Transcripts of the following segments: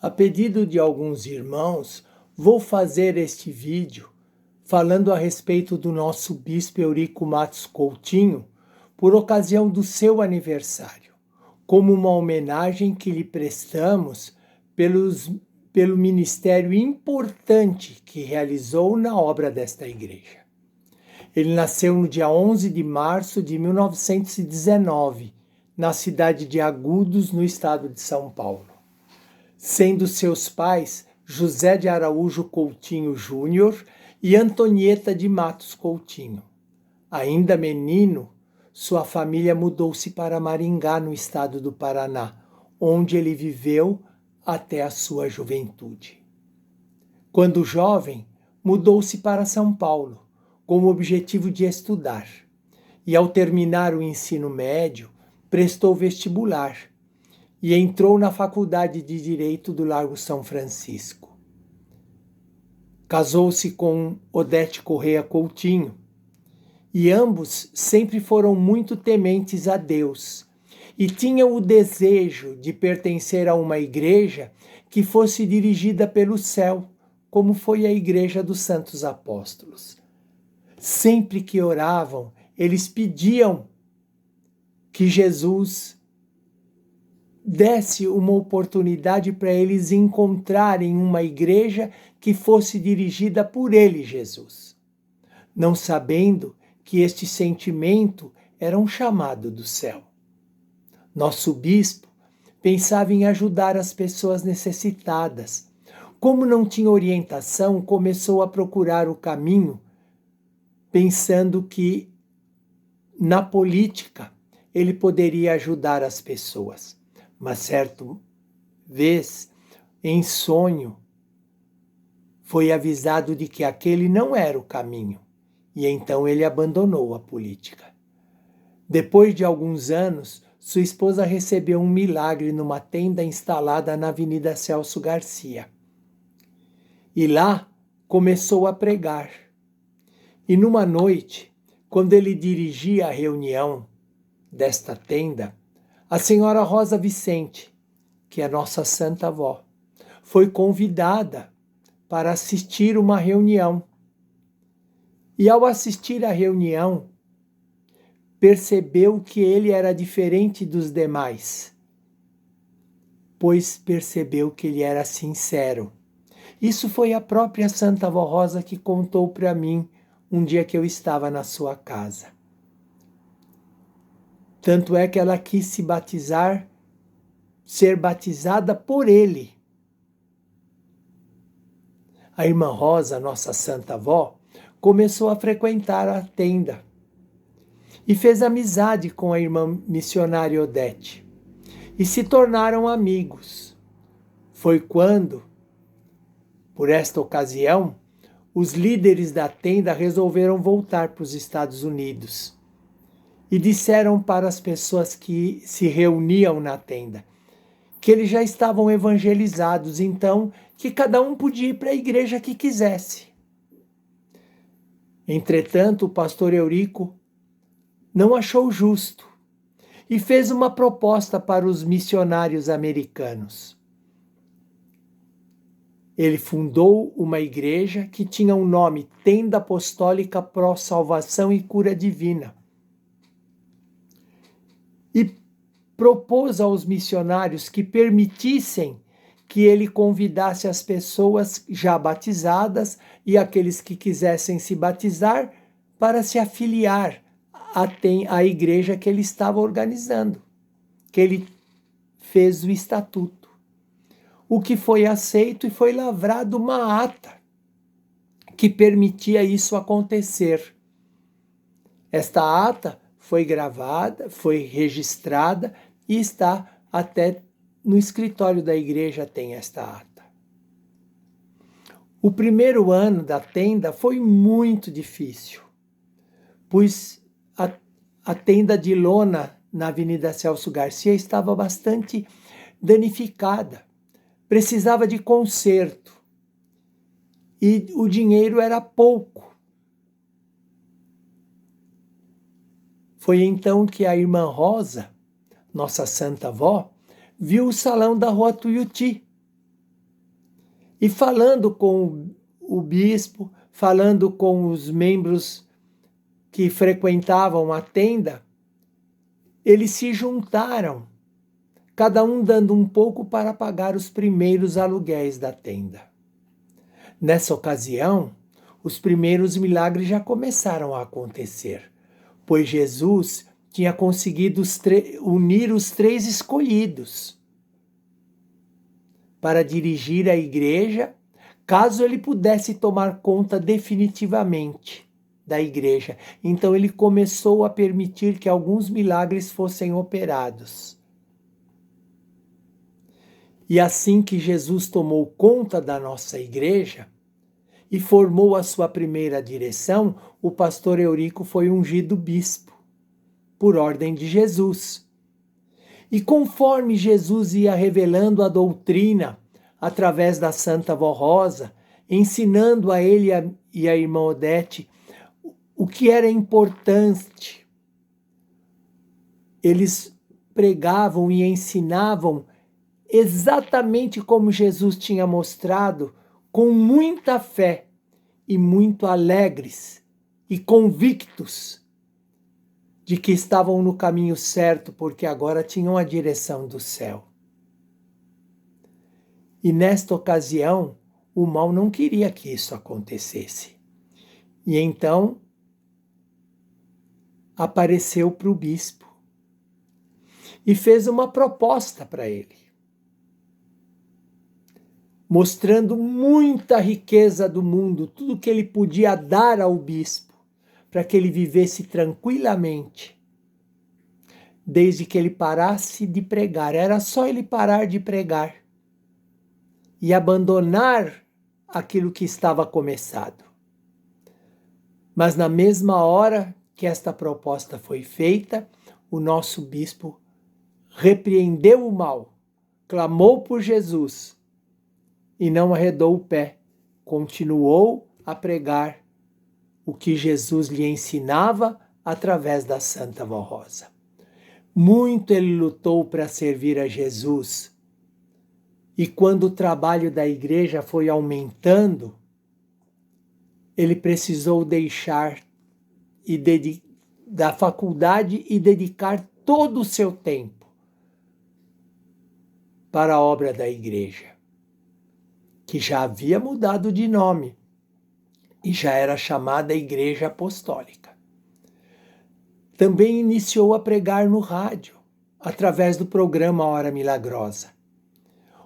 A pedido de alguns irmãos, vou fazer este vídeo falando a respeito do nosso bispo Eurico Matos Coutinho por ocasião do seu aniversário, como uma homenagem que lhe prestamos pelo ministério importante que realizou na obra desta igreja. Ele nasceu no dia 11 de março de 1919, na cidade de Agudos, no estado de São Paulo. Sendo seus pais José de Araújo Coutinho Júnior e Antonieta de Matos Coutinho. Ainda menino, sua família mudou-se para Maringá, no estado do Paraná, onde ele viveu até a sua juventude. Quando jovem, mudou-se para São Paulo, com o objetivo de estudar, e ao terminar o ensino médio, prestou vestibular e entrou na Faculdade de Direito do Largo São Francisco. Casou-se com Odete Correia Coutinho, e ambos sempre foram muito tementes a Deus, e tinham o desejo de pertencer a uma igreja que fosse dirigida pelo céu, como foi a Igreja dos Santos Apóstolos. Sempre que oravam, eles pediam que Jesus desse uma oportunidade para eles encontrarem uma igreja que fosse dirigida por ele, Jesus, não sabendo que este sentimento era um chamado do céu. Nosso bispo pensava em ajudar as pessoas necessitadas. Como não tinha orientação, começou a procurar o caminho, pensando que na política ele poderia ajudar as pessoas. Mas certa vez, em sonho, foi avisado de que aquele não era o caminho, e então ele abandonou a política. Depois de alguns anos, sua esposa recebeu um milagre numa tenda instalada na Avenida Celso Garcia. E lá começou a pregar. E numa noite, quando ele dirigia a reunião desta tenda, a senhora Rosa Vicente, que é nossa santa avó, foi convidada para assistir uma reunião. E ao assistir à reunião, percebeu que ele era diferente dos demais, pois percebeu que ele era sincero. Isso foi a própria Santa Avó Rosa que contou para mim um dia que eu estava na sua casa. Tanto é que ela quis se batizar, ser batizada por ele. A irmã Rosa, nossa Santa Avó, começou a frequentar a tenda e fez amizade com a irmã missionária Odete e se tornaram amigos. Foi quando, por esta ocasião, os líderes da tenda resolveram voltar para os Estados Unidos e disseram para as pessoas que se reuniam na tenda que eles já estavam evangelizados, então que cada um podia ir para a igreja que quisesse. Entretanto, o pastor Eurico não achou justo e fez uma proposta para os missionários americanos. Ele fundou uma igreja que tinha o nome Tenda Apostólica Pró Salvação e Cura Divina. E propôs aos missionários que permitissem que ele convidasse as pessoas já batizadas e aqueles que quisessem se batizar para se afiliar à igreja que ele estava organizando, que ele fez o estatuto. O que foi aceito e foi lavrado uma ata que permitia isso acontecer. Esta ata foi gravada, foi registrada e está até no escritório da igreja tem esta ata. O primeiro ano da tenda foi muito difícil, pois a tenda de lona na Avenida Celso Garcia estava bastante danificada, precisava de conserto e o dinheiro era pouco. Foi então que a irmã Rosa, nossa santa avó, viu o salão da Rua Tuiuti E falando com o bispo, falando com os membros que frequentavam a tenda, eles se juntaram, cada um dando um pouco para pagar os primeiros aluguéis da tenda. Nessa ocasião, os primeiros milagres já começaram a acontecer, pois Jesus tinha conseguido unir os 3 escolhidos para dirigir a igreja, caso ele pudesse tomar conta definitivamente da igreja. Então ele começou a permitir que alguns milagres fossem operados. E assim que Jesus tomou conta da nossa igreja e formou a sua primeira direção, o pastor Eurico foi ungido bispo, por ordem de Jesus. E conforme Jesus ia revelando a doutrina através da Santa Vó Rosa, ensinando a ele e a irmã Odete o que era importante, eles pregavam e ensinavam exatamente como Jesus tinha mostrado, com muita fé e muito alegres e convictos de que estavam no caminho certo, porque agora tinham a direção do céu. E nesta ocasião, o mal não queria que isso acontecesse. E então apareceu para o bispo e fez uma proposta para ele, mostrando muita riqueza do mundo, tudo que ele podia dar ao bispo, para que ele vivesse tranquilamente, desde que ele parasse de pregar. Era só ele parar de pregar e abandonar aquilo que estava começado. Mas na mesma hora que esta proposta foi feita, o nosso bispo repreendeu o mal, clamou por Jesus e não arredou o pé, continuou a pregar o que Jesus lhe ensinava através da Santa Vó Rosa. Muito ele lutou para servir a Jesus. E quando o trabalho da igreja foi aumentando, ele precisou deixar da faculdade e dedicar todo o seu tempo para a obra da igreja, que já havia mudado de nome e já era chamada Igreja Apostólica. Também iniciou a pregar no rádio, através do programa Hora Milagrosa,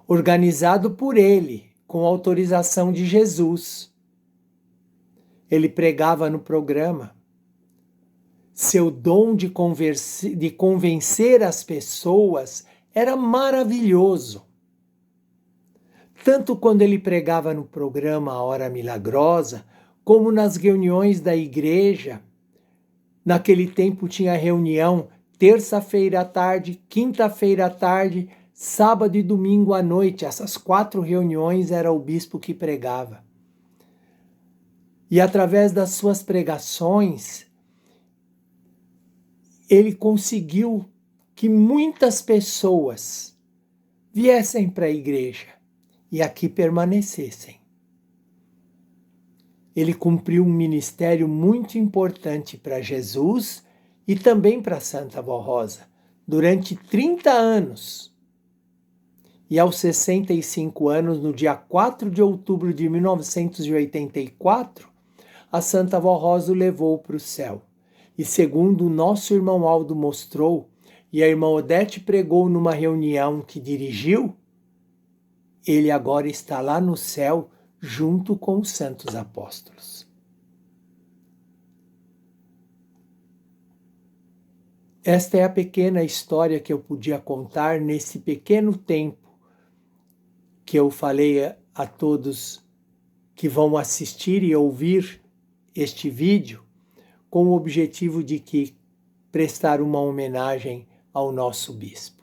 organizado por ele, com autorização de Jesus. Ele pregava no programa. Seu dom de convencer as pessoas era maravilhoso. Tanto quando ele pregava no programa A Hora Milagrosa, como nas reuniões da igreja. Naquele tempo tinha reunião terça-feira à tarde, quinta-feira à tarde, sábado e domingo à noite. Essas 4 reuniões era o bispo que pregava. E através das suas pregações, ele conseguiu que muitas pessoas viessem para a igreja e aqui permanecessem. Ele cumpriu um ministério muito importante para Jesus e também para Santa Vó Rosa, durante 30 anos. E aos 65 anos, no dia 4 de outubro de 1984, a Santa Vó Rosa o levou para o céu. E segundo o nosso irmão Aldo mostrou, e a irmã Odete pregou numa reunião que dirigiu, ele agora está lá no céu, junto com os santos apóstolos. Esta é a pequena história que eu podia contar nesse pequeno tempo que eu falei a todos que vão assistir e ouvir este vídeo, com o objetivo de prestar uma homenagem ao nosso bispo.